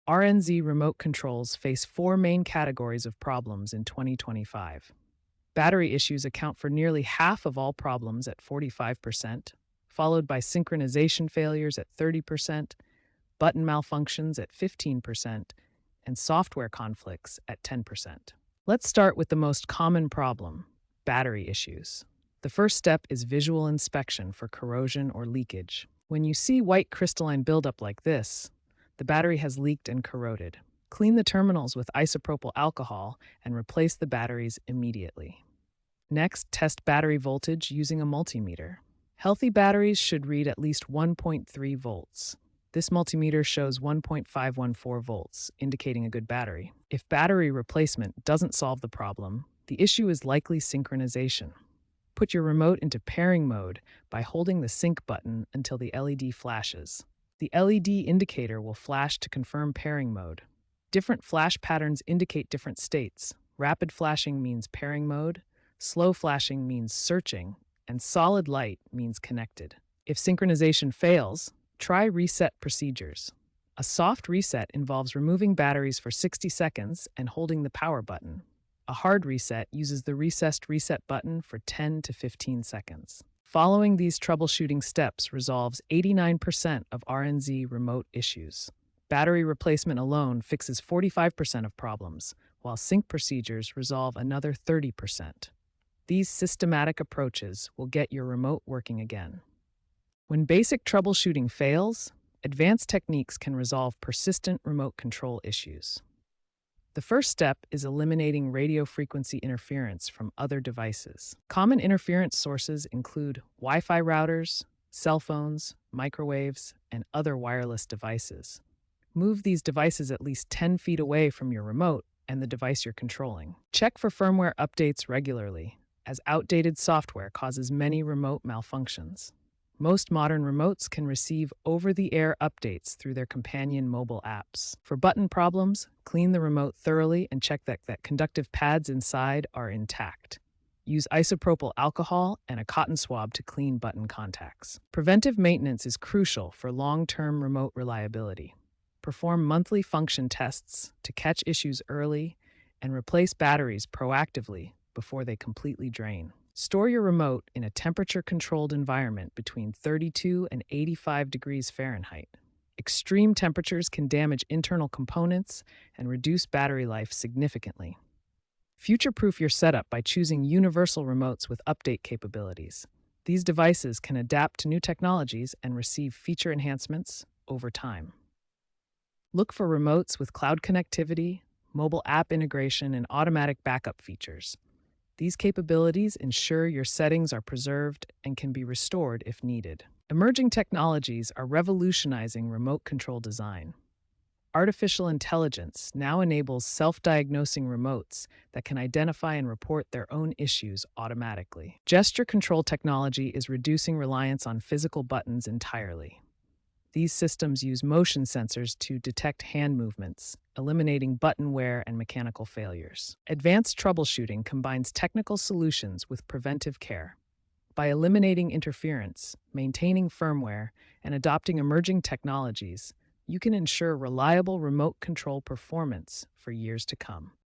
RNZ remote controls face four main categories of problems in 2025. Battery issues account for nearly half of all problems at 45%, followed by synchronization failures at 30%, button malfunctions at 15%, and software conflicts at 10%. Let's start with the most common problem: battery issues. The first step is visual inspection for corrosion or leakage. When you see white crystalline buildup like this, the battery has leaked and corroded. Clean the terminals with isopropyl alcohol and replace the batteries immediately. Next, test battery voltage using a multimeter. Healthy batteries should read at least 1.3 volts. This multimeter shows 1.514 volts, indicating a good battery. If battery replacement doesn't solve the problem, the issue is likely synchronization. Put your remote into pairing mode by holding the sync button until the LED flashes. The LED indicator will flash to confirm pairing mode. Different flash patterns indicate different states. Rapid flashing means pairing mode, slow flashing means searching, and solid light means connected. If synchronization fails, try reset procedures. A soft reset involves removing batteries for 60 seconds and holding the power button. A hard reset uses the recessed reset button for 10 to 15 seconds. Following these troubleshooting steps resolves 89% of RNZ remote issues. Battery replacement alone fixes 45% of problems, while sync procedures resolve another 30%. These systematic approaches will get your remote working again. When basic troubleshooting fails, advanced techniques can resolve persistent remote control issues. The first step is eliminating radio frequency interference from other devices. Common interference sources include Wi-Fi routers, cell phones, microwaves, and other wireless devices. Move these devices at least 10 feet away from your remote and the device you're controlling. Check for firmware updates regularly, as outdated software causes many remote malfunctions. Most modern remotes can receive over-the-air updates through their companion mobile apps. For button problems, clean the remote thoroughly and check that conductive pads inside are intact. Use isopropyl alcohol and a cotton swab to clean button contacts. Preventive maintenance is crucial for long-term remote reliability. Perform monthly function tests to catch issues early and replace batteries proactively before they completely drain. Store your remote in a temperature-controlled environment between 32 and 85 degrees Fahrenheit. Extreme temperatures can damage internal components and reduce battery life significantly. Future-proof your setup by choosing universal remotes with update capabilities. These devices can adapt to new technologies and receive feature enhancements over time. Look for remotes with cloud connectivity, mobile app integration, and automatic backup features. These capabilities ensure your settings are preserved and can be restored if needed. Emerging technologies are revolutionizing remote control design. Artificial intelligence now enables self-diagnosing remotes that can identify and report their own issues automatically. Gesture control technology is reducing reliance on physical buttons entirely. These systems use motion sensors to detect hand movements, eliminating button wear and mechanical failures. Advanced troubleshooting combines technical solutions with preventive care. By eliminating interference, maintaining firmware, and adopting emerging technologies, you can ensure reliable remote control performance for years to come.